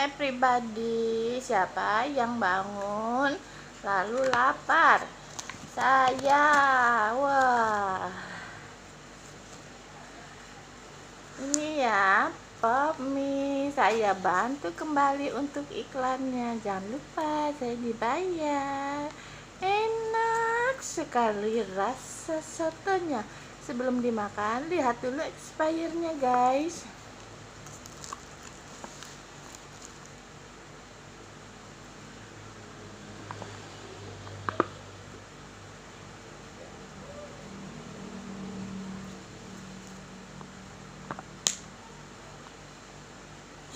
everybody, siapa yang bangun lalu lapar? Saya. Wah, ini ya pop mie, saya bantu kembali untuk iklannya. Jangan lupa saya dibayar. Enak sekali rasa sotonya. Sebelum dimakan, lihat dulu expirednya guys.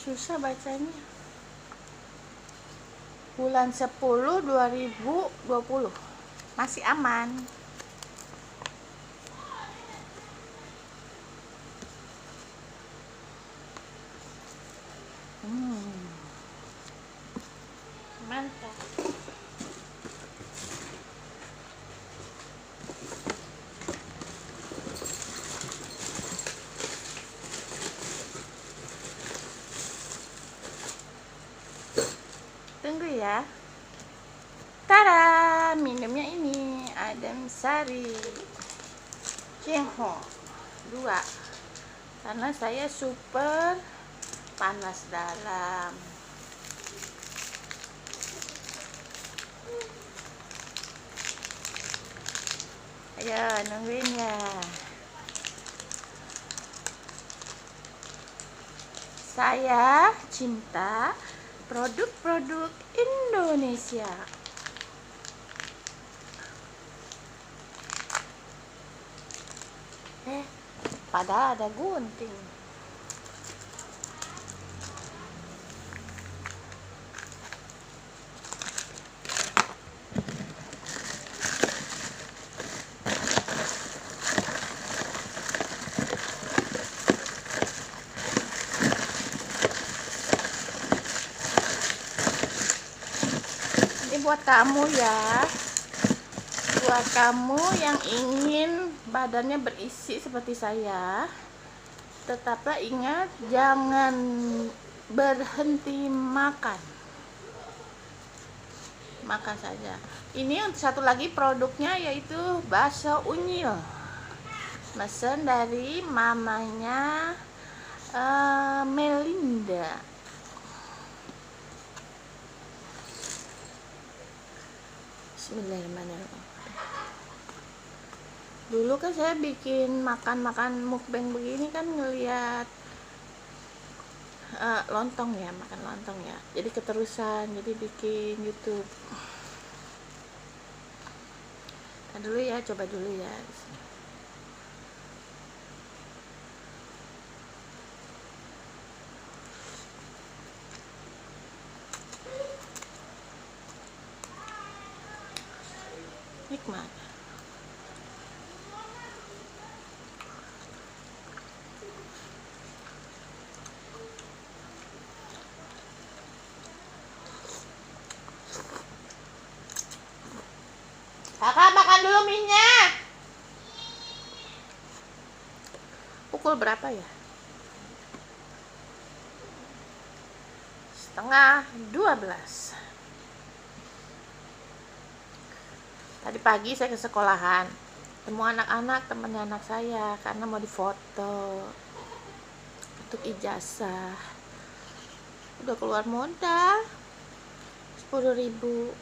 Susah bacanya. Bulan 10 2020 masih aman. Mantap. Tunggu ya. Tada, minumnya ini Adem Sari Cengho 2 karena saya super panas dalam. Ayo nungguin ya. Saya cinta produk-produk Indonesia. Padahal ada gunting. Ini buat kamu ya. Buat kamu yang ingin badannya berisi seperti saya, tetaplah ingat jangan berhenti makan. Makan saja. Ini untuk satu lagi produknya yaitu bakso unyil. Mesen dari mamanya Melinda. Bismillahirrahmanirrahim. Dulu kan saya bikin makan-makan mukbang begini kan ngeliat lontong ya, makan lontong ya. Jadi keterusan, jadi bikin YouTube. Nah, dulu ya, coba dulu ya. Nikmat. Kakak makan dulu minyak. Pukul berapa ya? 11:30. Tadi pagi saya ke sekolahan, temu anak-anak, temennya anak saya, karena mau difoto untuk ijazah. Udah keluar modal 10.000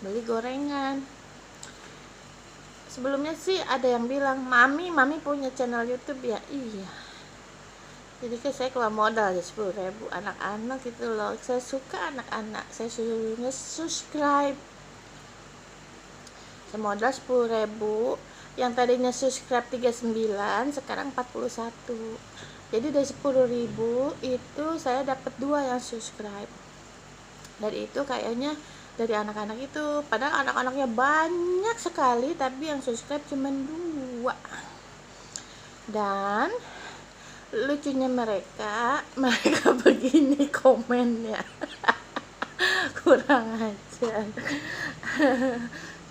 beli gorengan. Sebelumnya sih ada yang bilang, mami punya channel YouTube ya. Iya, jadi kan saya keluar modal ya 10.000. Anak-anak gitu loh, saya suka anak-anak, saya suruh nge-subscribe. Saya modal 10.000, yang tadinya subscribe 39 sekarang 41. Jadi dari 10.000 itu saya dapat 2 yang subscribe. Dari itu kayaknya dari anak-anak itu, padahal anak-anaknya banyak sekali, tapi yang subscribe cuma 2. Dan lucunya mereka begini komennya. Kurang ajar.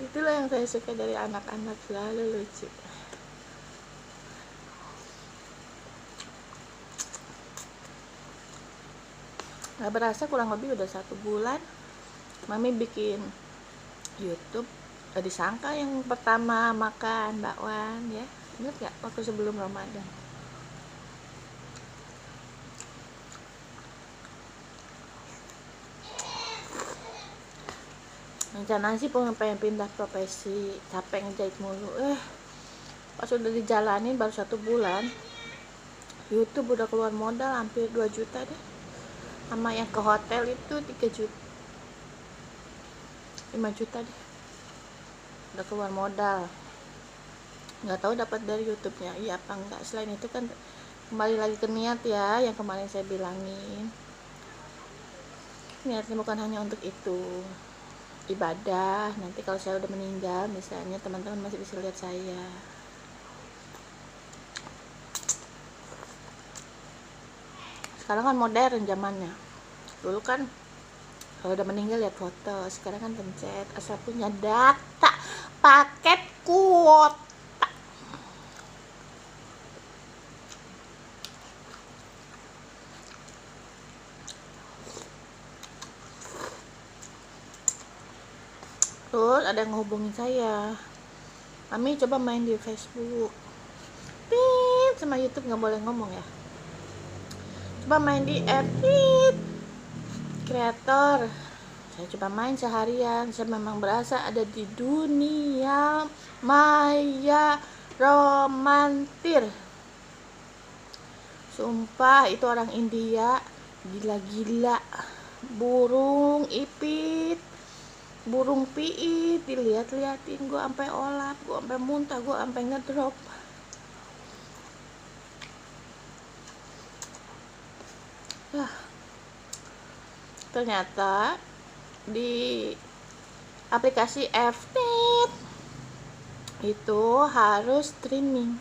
Itulah yang saya suka dari anak-anak, selalu lucu. Nggak berasa kurang lebih udah 1 bulan Mami bikin YouTube. Gak disangka yang pertama makan bakwan ya. Ingat gak waktu sebelum Ramadan? Rencana sih pengen pindah profesi, capek ngejahit mulu. Pas udah dijalanin baru 1 bulan, YouTube udah keluar modal hampir 2 juta deh. Sama yang ke hotel itu 3 juta, 5 juta deh. Udah keluar modal. Nggak tahu dapat dari YouTube-nya iya apa enggak. Selain itu kan kembali lagi ke niat ya, yang kemarin saya bilangin. Niatnya bukan hanya untuk itu, ibadah. Nanti kalau saya udah meninggal misalnya, teman-teman masih bisa lihat saya. Sekarang kan modern zamannya. Dulu kan kalau udah meninggal lihat foto, sekarang kan pencet asal punya data paket kuota. Terus ada yang ngehubungin saya, Mami coba main di Facebook. Pip, sama YouTube nggak boleh ngomong ya. Coba main di Epic Creator. Saya coba main seharian. Saya memang berasa ada di dunia maya romantis. Sumpah itu orang India gila-gila. Burung ipit, burung piit, dilihat-liatin. Gue sampai olap, gue sampai muntah, gue sampai ngedrop. Ternyata di aplikasi Fnet itu harus streaming.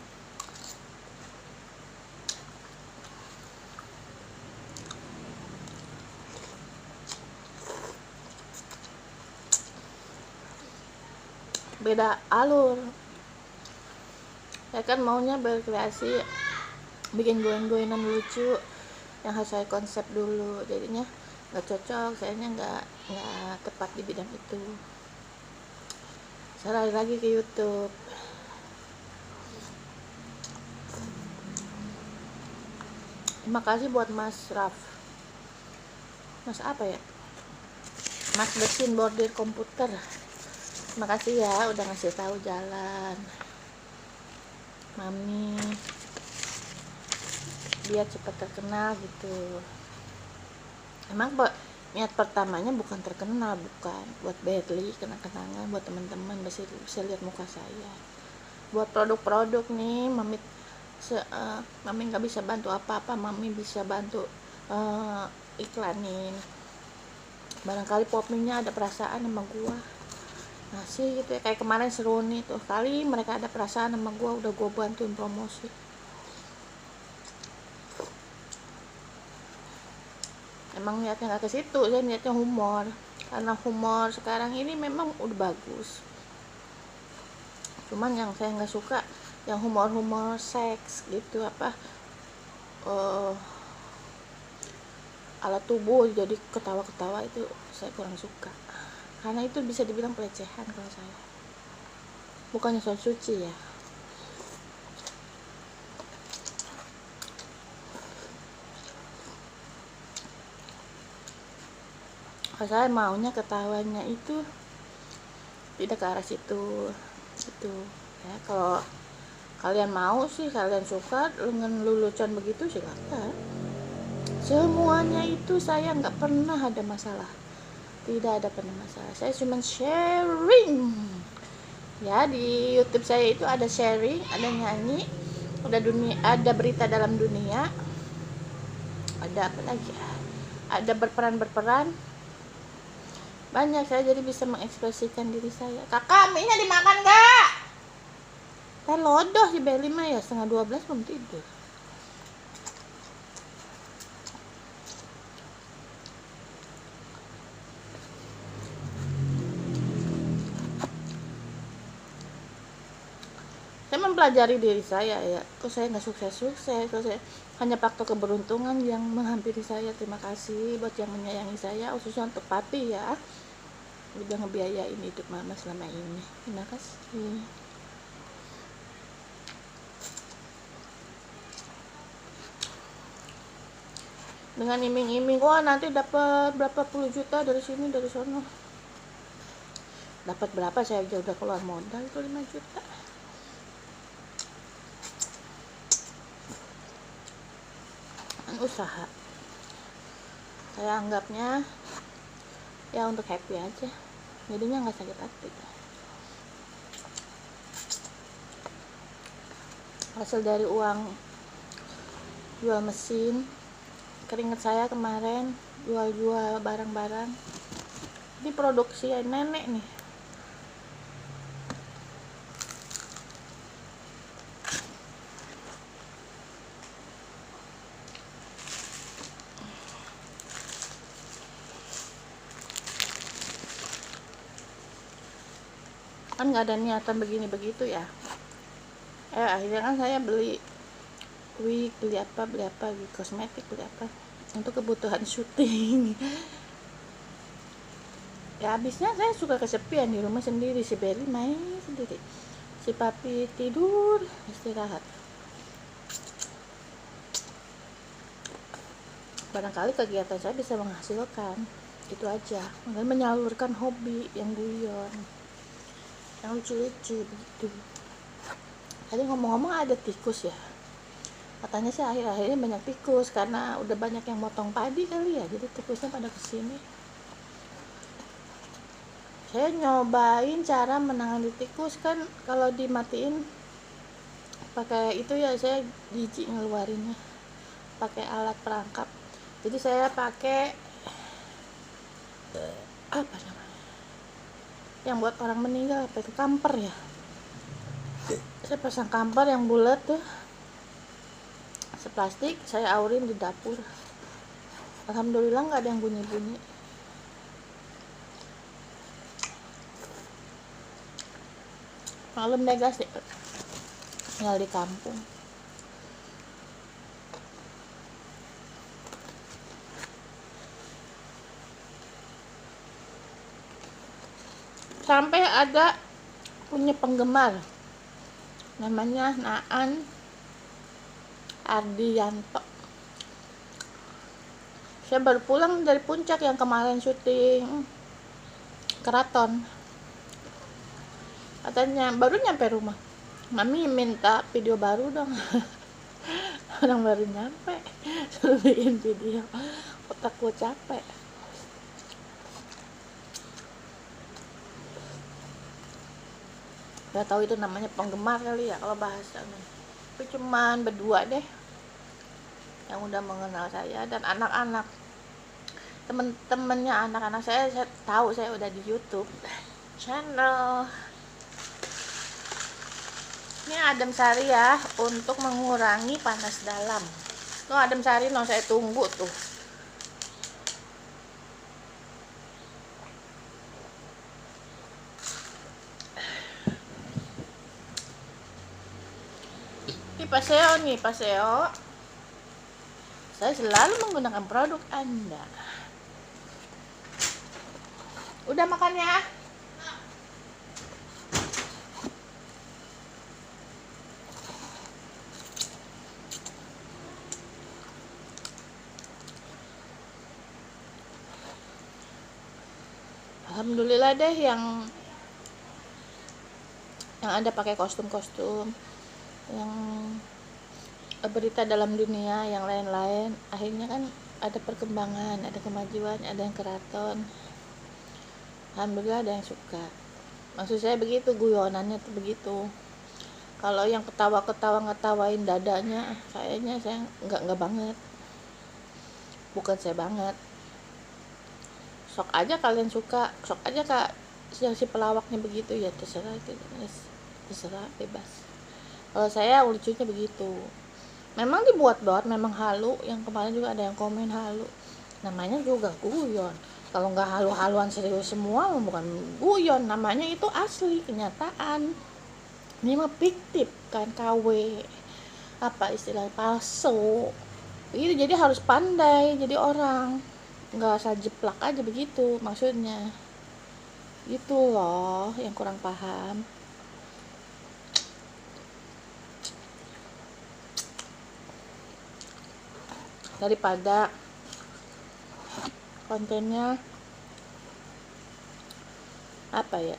Beda alur. Saya kan maunya berkreasi, bikin goyang-goyangan lucu yang harus saya konsep dulu, jadinya nggak cocok, sayanya nggak tepat di bidang itu. Saya lari lagi ke YouTube. Terima kasih buat Mas Raf. Mas apa ya? Mas mesin bordir komputer. Terima kasih ya udah ngasih tahu jalan Mami biar cepat terkenal gitu. Emang niat pertamanya bukan terkenal, bukan buat Berli, kenang-kenangan buat teman-teman bisa lihat muka saya. Buat produk-produk nih, Mami nggak bisa bantu apa-apa, Mami bisa bantu iklanin. Barangkali popminya ada perasaan sama gua, ngasih gitu ya. Kayak kemarin seru nih tuh, kali mereka ada perasaan sama gua, udah gua bantuin promosi. Emang niatnya nggak ke situ, saya niatnya humor, karena humor sekarang ini memang udah bagus. Cuman yang saya nggak suka yang humor seks gitu, apa alat tubuh jadi ketawa-ketawa, itu saya kurang suka, karena itu bisa dibilang pelecehan kalau saya. Bukannya soal suci ya. Saya maunya ketawanya itu tidak ke arah situ gitu ya. Kalau kalian mau sih, kalian suka dengan lelucon begitu, silakan. Semuanya itu saya nggak pernah ada masalah, tidak ada pernah masalah. Saya cuma sharing ya. Di YouTube saya itu ada sharing, ada nyanyi, ada berita dalam dunia, ada apa lagi, ada berperan banyak. Saya jadi bisa mengekspresikan diri saya. Kakak, mie-nya dimakan gak? Saya lodoh si Beli mah ya, 11:30 belum tidur. Saya mempelajari diri saya ya, kok saya nggak sukses-sukses, kok saya hanya faktor keberuntungan yang menghampiri saya. Terima kasih buat yang menyayangi saya, khususnya untuk papi ya, udah ngebiayain hidup mama selama ini. Terima kasih. Dengan iming-iming, wah nanti dapat berapa puluh juta dari sini dari sono. Dapat berapa, saya aja udah keluar modal itu 5 juta. Usaha saya anggapnya ya untuk happy aja, jadinya nggak sakit hati. Hasil dari uang jual mesin, keringet saya kemarin, jual-jual barang-barang. Ini produksi nenek nih. Kan nggak ada niatan begini begitu ya. Akhirnya kan saya beli wig, beli apa beli kosmetik, beli apa untuk kebutuhan syuting. Ya habisnya saya suka kesepian di rumah sendiri, si Berry main sendiri, si papi tidur istirahat. Barangkali kegiatan saya bisa menghasilkan, itu aja, dan menyalurkan hobi yang guyon, yang lucu-lucu begitu. Tadi ngomong-ngomong ada tikus ya, katanya sih akhir-akhir ini banyak tikus karena udah banyak yang motong padi kali ya, jadi tikusnya pada kesini. Saya nyobain cara menangani tikus, kan kalau dimatiin pakai itu ya, saya jijik ngeluarinnya pakai alat perangkap. Jadi saya pakai apa namanya yang buat orang meninggal, apa itu, kamper ya. Saya pasang kamper yang bulat tuh, seplastik, saya aurin di dapur. Alhamdulillah nggak ada yang bunyi-bunyi. Malam gas deh, tinggal di kampung. Sampai ada punya penggemar namanya Naan Ardianto. Saya baru pulang dari puncak yang kemarin syuting keraton. Katanya baru nyampe rumah, mami minta video baru dong. Orang baru nyampe suruh bikin video, otak gue capek. Gak tahu itu namanya penggemar kali ya kalau bahasanya. Tapi cuman berdua deh yang udah mengenal saya, dan anak-anak, temen-temennya anak-anak saya tahu saya udah di YouTube channel. Ini adem sari ya, untuk mengurangi panas dalam. Tuh adem sari, saya tunggu tuh. Ini Paseo. Saya selalu menggunakan produk Anda. Udah makan ya? Alhamdulillah deh yang ada pakai kostum-kostum, yang berita dalam dunia yang lain-lain, akhirnya kan ada perkembangan, ada kemajuan, ada yang keraton. Alhamdulillah ada yang suka. Maksud saya begitu, guyonannya tuh begitu. Kalau yang ketawa-ketawa ngetawain dadanya, saya nggak banget. Bukan saya banget. Sok aja kalian suka, sok aja kak yang si pelawaknya begitu ya, terserah bebas. Kalau saya lucunya begitu. Memang dibuat-buat, memang halu. Yang kemarin juga ada yang komen halu. Namanya juga guyon. Kalau nggak halu-haluan serius semua, bukan guyon. Namanya itu asli, kenyataan. Ini mah fiktif kan, KW, apa istilah, palsu gitu. Jadi harus pandai jadi orang, nggak asal jeplak aja begitu maksudnya. Itu loh yang kurang paham. Daripada kontennya apa ya,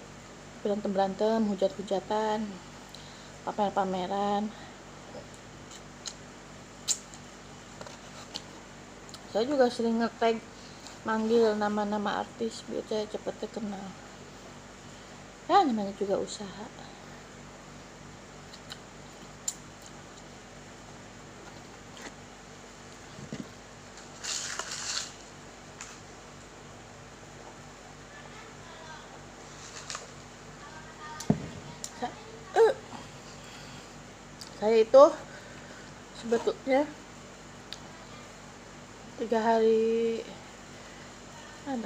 berantem-berantem, hujat-hujatan, pamer-pameran. Saya juga sering nge-tag, manggil nama-nama artis biar saya cepet terkenal. Ya namanya juga usaha. Saya itu sebetulnya 3 hari,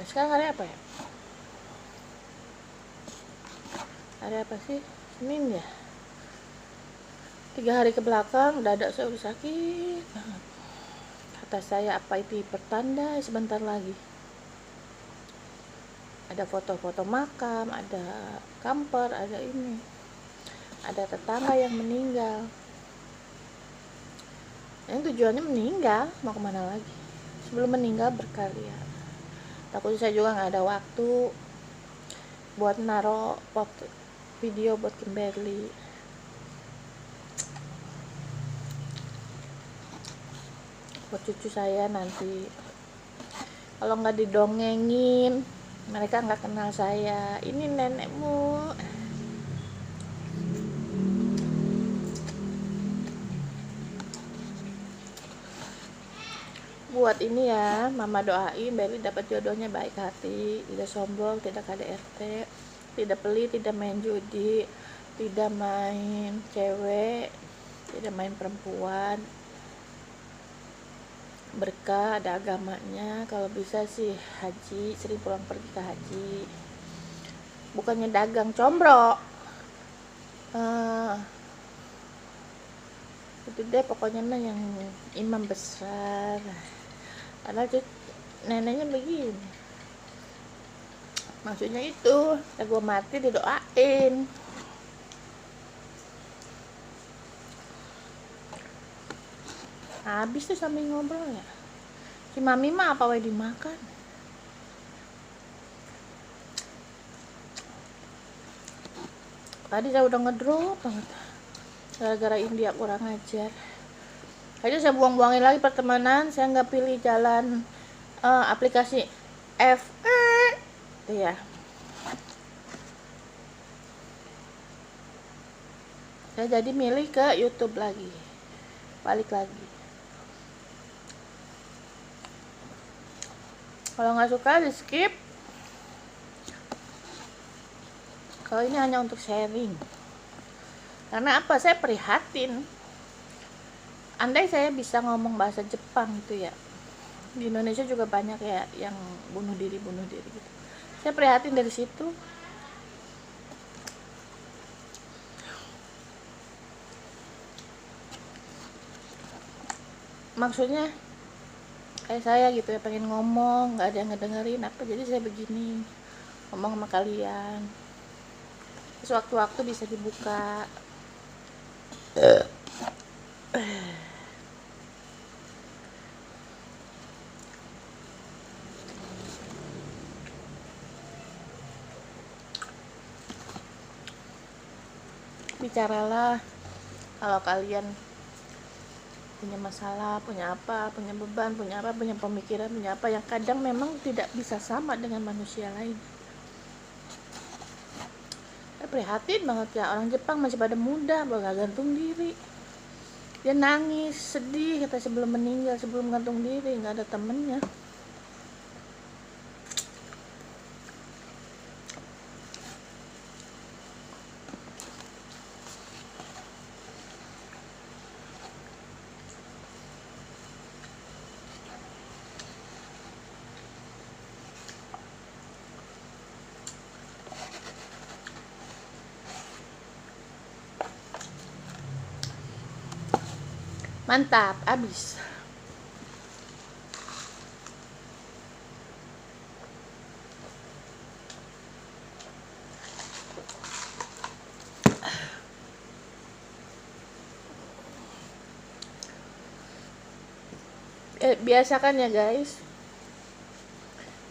sekarang hari apa ya, hari apa sih, Senin ya, 3 hari ke belakang dada saya udah sakit banget. Kata saya, apa itu pertanda sebentar lagi ada foto-foto makam, ada kamper, ada ini, ada tetangga yang meninggal. Yang tujuannya meninggal, mau kemana lagi? Sebelum meninggal berkarya. Takutnya saya juga nggak ada waktu buat naro video buat Kimberly. Buat cucu saya nanti. Kalau nggak didongengin, mereka nggak kenal saya. Ini nenekmu. Buat ini ya, mama doain Berly dapat jodohnya baik hati, tidak sombong, tidak KDRT, tidak pelit, tidak main judi, tidak main cewek, tidak main perempuan, berkah, ada agamanya. Kalau bisa sih haji, sering pulang pergi ke haji, bukannya dagang combro. Itu deh pokoknya mah yang imam besar. Karena neneknya begini, maksudnya itu gue mati didoain. Habis tuh sambil ngobrol ya, si mami mah apa wae dimakan. Tadi saya udah ngedrop banget gara-gara India kurang ajar. Akhirnya saya buang-buangin lagi pertemanan. Saya nggak pilih jalan aplikasi ya. Saya jadi milih ke YouTube lagi, balik lagi. Kalau nggak suka di skip. Kalau ini hanya untuk sharing. Karena apa? Saya prihatin. Andai saya bisa ngomong bahasa Jepang gitu ya, di Indonesia juga banyak ya yang bunuh diri gitu. Saya prihatin dari situ. Maksudnya kayak saya gitu ya, pengen ngomong, nggak ada yang ngedengerin apa, jadi saya begini ngomong sama kalian. Sewaktu-waktu bisa dibuka. Bicaralah kalau kalian punya masalah, punya apa, punya beban, punya apa, punya pemikiran, punya apa yang kadang memang tidak bisa sama dengan manusia lain. Saya prihatin banget ya, orang Jepang masih pada muda, bakal gantung diri. Dia nangis, sedih, kata sebelum meninggal, sebelum gantung diri, nggak ada temennya. Mantap, abis. Biasakan ya guys,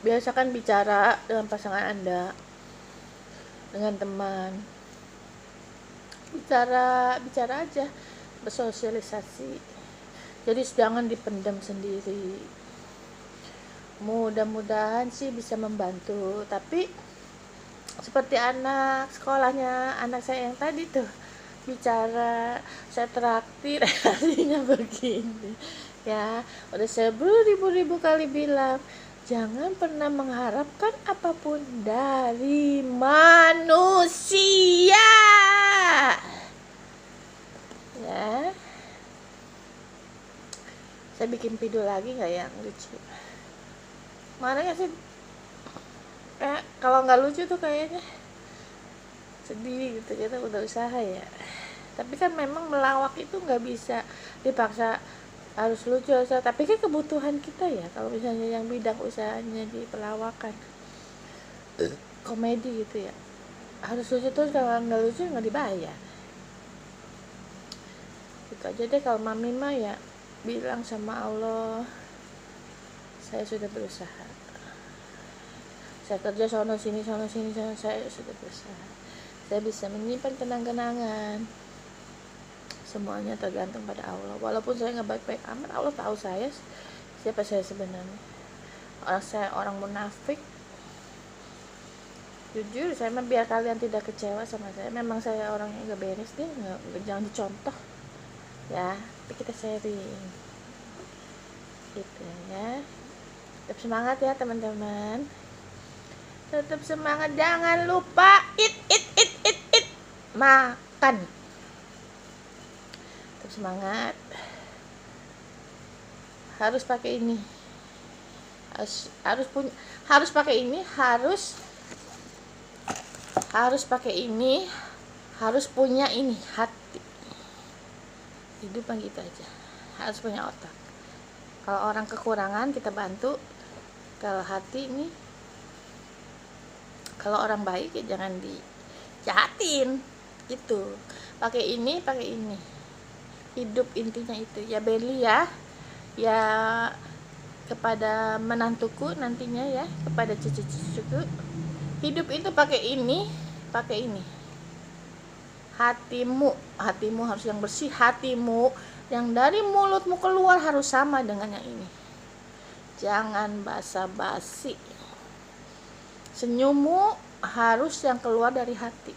biasakan bicara dengan pasangan Anda, dengan teman, bicara aja, bersosialisasi. Jadi jangan dipendam sendiri. Mudah-mudahan sih bisa membantu. Tapi seperti anak sekolahnya anak saya yang tadi tuh, bicara saya traktir artinya begini ya, udah saya beribu-ribu kali bilang jangan pernah mengharapkan apapun dari manusia ya. Saya bikin video lagi nggak yang lucu, mana ya sih, kalau nggak lucu tuh kayaknya sedih gitu. Kita udah usaha ya, tapi kan memang melawak itu nggak bisa dipaksa harus lucu aja, tapi kan kebutuhan kita ya. Kalau misalnya yang bidang usahanya di pelawakan komedi gitu ya, harus lucu terus, kalau nggak lucu nggak dibayar gitu aja deh. Kalau mami mah ya bilang sama Allah, saya sudah berusaha, saya kerja sono sini saya sudah berusaha, saya bisa menyimpan kenang-kenangan. Semuanya tergantung pada Allah. Walaupun saya nggak baik-baik amat, Allah tahu saya siapa saya sebenarnya. Saya orang munafik, jujur. Saya mah biar kalian tidak kecewa sama saya, memang saya orang yang nggak beres deh, nggak, jangan dicontoh ya. Tapi kita sharing gitu ya. Tetap semangat ya teman-teman, tetap semangat. Jangan lupa eat makan. Tetap semangat. Harus pakai ini, harus pakai ini, harus pakai ini, harus punya ini hati. Hidup kan gitu aja, harus punya otak. Kalau orang kekurangan kita bantu, kalau hati ini, kalau orang baik ya jangan dijahatin gitu. Pakai ini. Hidup intinya itu ya Beli ya kepada menantuku nantinya ya, kepada cucu-cucuku, hidup itu pakai ini. Hatimu harus yang bersih, hatimu yang dari mulutmu keluar harus sama dengan yang ini. Jangan basa-basi. Senyummu harus yang keluar dari hati,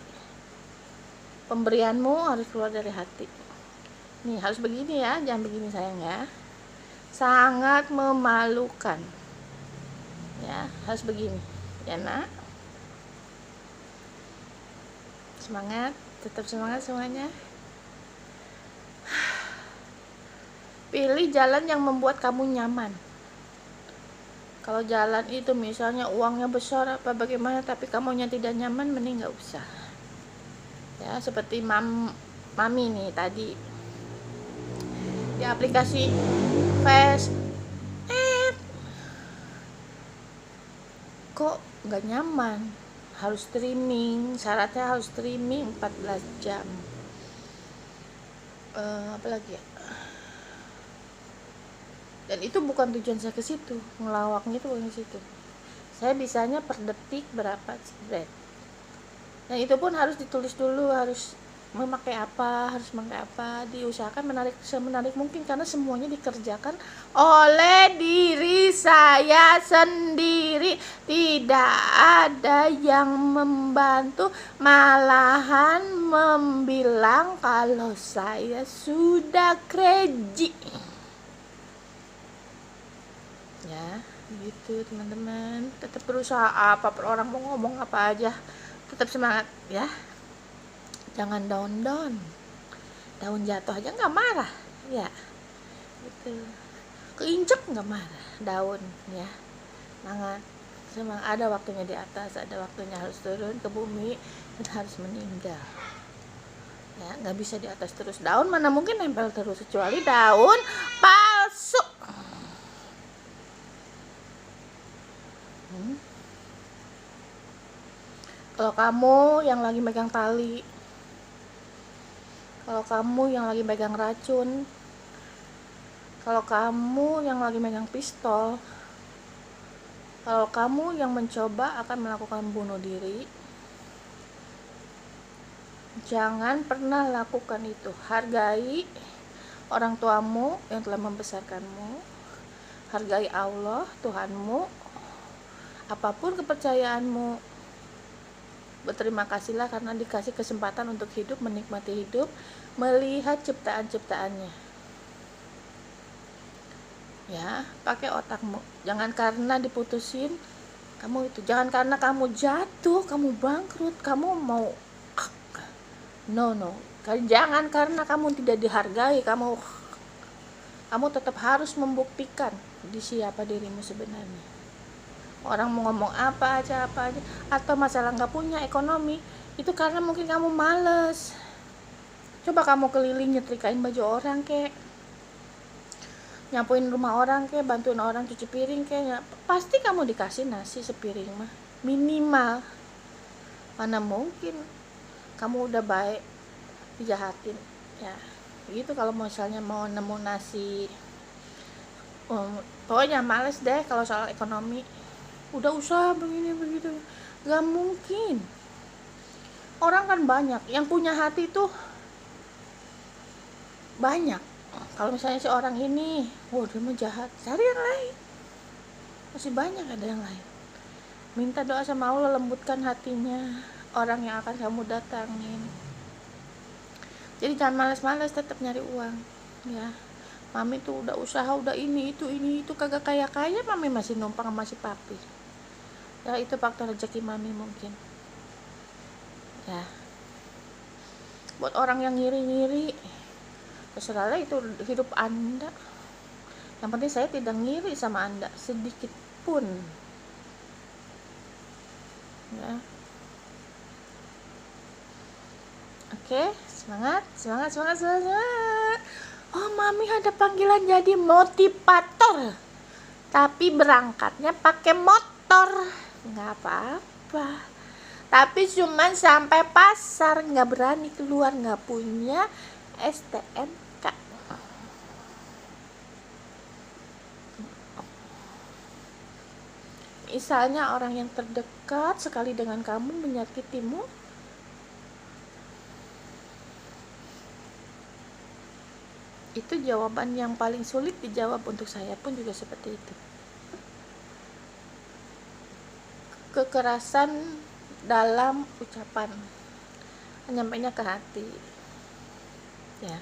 pemberianmu harus keluar dari hati. Nih harus begini ya, jangan begini sayang ya, sangat memalukan ya. Harus begini ya nak. Semangat, tetap semangat semuanya. Pilih jalan yang membuat kamu nyaman. Kalau jalan itu misalnya uangnya besar apa bagaimana, tapi kamunya tidak nyaman, mending nggak usah ya. Seperti mami nih tadi di aplikasi Face, kok nggak nyaman, harus streaming, syaratnya harus streaming 14 jam. Apalagi ya, dan itu bukan tujuan saya ke situ, ngelawaknya itu bukan ke situ. Saya bisanya per detik berapa spread, dan itu pun harus ditulis dulu, harus memakai apa, diusahakan semenarik mungkin, karena semuanya dikerjakan oleh diri saya sendiri, tidak ada yang membantu, malahan membilang kalau saya sudah crazy ya gitu teman-teman. Tetap berusaha, apa orang mau ngomong apa aja tetap semangat ya. Jangan daun jatuh aja nggak marah ya gitu, keinjek nggak marah daun ya. Semangat, ada waktunya di atas, ada waktunya harus turun ke bumi dan harus meninggal Ya, nggak bisa di atas terus. Daun mana mungkin nempel terus, kecuali daun palsu. Kalau kamu yang lagi megang tali, kalau kamu yang lagi megang racun, kalau kamu yang lagi megang pistol, kalau kamu yang mencoba akan melakukan bunuh diri, jangan pernah lakukan itu. Hargai orang tuamu yang telah membesarkanmu, hargai Allah Tuhanmu, apapun kepercayaanmu. Berterima kasihlah karena dikasih kesempatan untuk hidup, menikmati hidup, melihat ciptaan-ciptaannya. Ya, pakai otakmu. Jangan karena diputusin kamu itu, jangan karena kamu jatuh, kamu bangkrut, kamu mau no. Jangan karena kamu tidak dihargai, kamu tetap harus membuktikan di siapa dirimu sebenarnya. Orang mau ngomong apa aja, atau masalah nggak punya ekonomi, itu karena mungkin kamu males. Coba kamu keliling nyetrikain baju orang kek, nyapuin rumah orang kek, bantuin orang cuci piring kek, pasti kamu dikasih nasi sepiring mah, minimal. Mana mungkin kamu udah baik dijahatin ya. Begitu kalau misalnya mau nemu nasi. Pokoknya males deh kalau soal ekonomi. Udah usaha begini begitu, gak mungkin. Orang kan banyak yang punya hati tuh banyak. Kalau misalnya si orang ini dia mah jahat, cari yang lain, masih banyak ada yang lain. Minta doa sama Allah, lembutkan hatinya orang yang akan kamu datangin. Jadi jangan malas-malas, tetap nyari uang ya. Mami tuh udah usaha, udah ini itu kagak kaya mami masih numpang sama si papi ya. Itu faktor rezeki mami mungkin ya. Buat orang yang ngiri-ngiri, terserahlah, itu hidup Anda. Yang penting saya tidak ngiri sama Anda sedikit pun ya. Oke, semangat. Oh, mami ada panggilan jadi motivator, tapi berangkatnya pakai motor. Nggak apa-apa, tapi cuman sampai pasar, nggak berani keluar, nggak punya STNK. Misalnya orang yang terdekat sekali dengan kamu menyakitimu, itu jawaban yang paling sulit dijawab. Untuk saya pun juga seperti itu. Kekerasan dalam ucapan, nyampainya ke hati ya.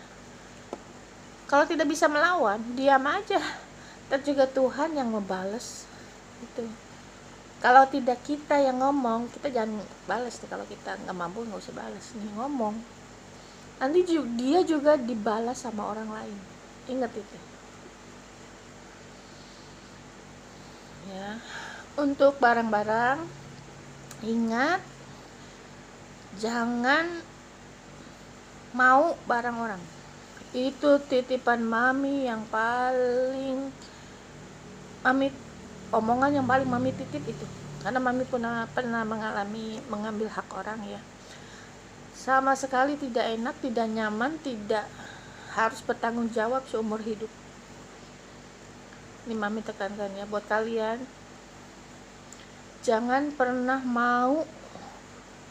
Kalau tidak bisa melawan, diam aja, dan juga Tuhan yang membalas itu. Kalau tidak kita yang ngomong, kita jangan balas. Kalau kita nggak mampu, nggak usah balas nih, ngomong. Nanti dia juga dibalas sama orang lain. Ingat itu ya. Untuk barang-barang, ingat, jangan mau barang orang. Itu titipan mami yang paling omongan yang paling mami titip itu. Karena mami pernah mengalami mengambil hak orang ya. Sama sekali tidak enak, tidak nyaman, tidak harus bertanggung jawab seumur hidup. Ini mami tekankan ya buat kalian, jangan pernah mau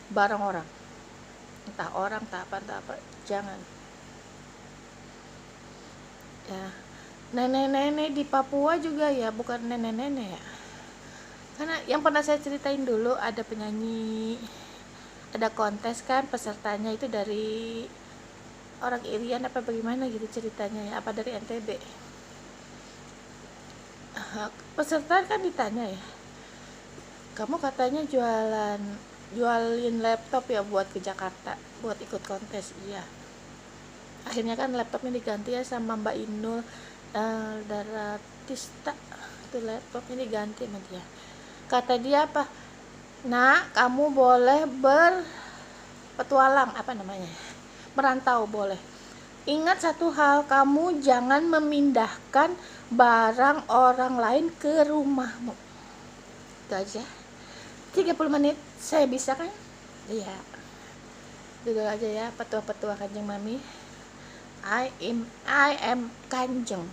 barang orang, entah orang, entah apa, jangan ya. Nenek-nenek di Papua juga ya, bukan nenek-nenek ya, karena yang pernah saya ceritain dulu, ada penyanyi, ada kontes kan, pesertanya itu dari orang Irian apa bagaimana gitu ceritanya ya, apa dari NTB. Peserta kan ditanya ya, kamu katanya jualin laptop ya buat ke Jakarta, buat ikut kontes. Iya, akhirnya kan laptopnya diganti ya sama Mbak Inul Daratista, itu laptopnya diganti sama dia. Kata dia apa, nah kamu boleh berpetualang, apa namanya, merantau boleh. Ingat satu hal, kamu jangan memindahkan barang orang lain ke rumahmu. Itu aja. 30 menit saya bisa kan? Iya. Dulu aja ya, petua-petua Kanjeng Mami. I am Kanjeng.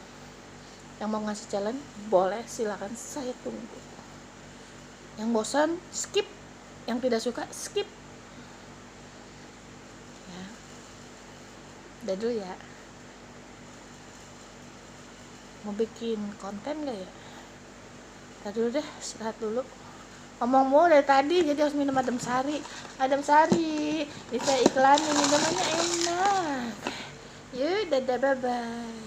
Yang mau ngasih challenge boleh, silakan, saya tunggu. Yang bosan skip, yang tidak suka skip ya. Udah dulu ya, mau bikin konten gak ya? Udah dulu deh, istirahat dulu. Ngomong mulu dari tadi, jadi harus minum adem sari. Bisa iklanin, minumannya enak. Yuk, dadah, bye bye.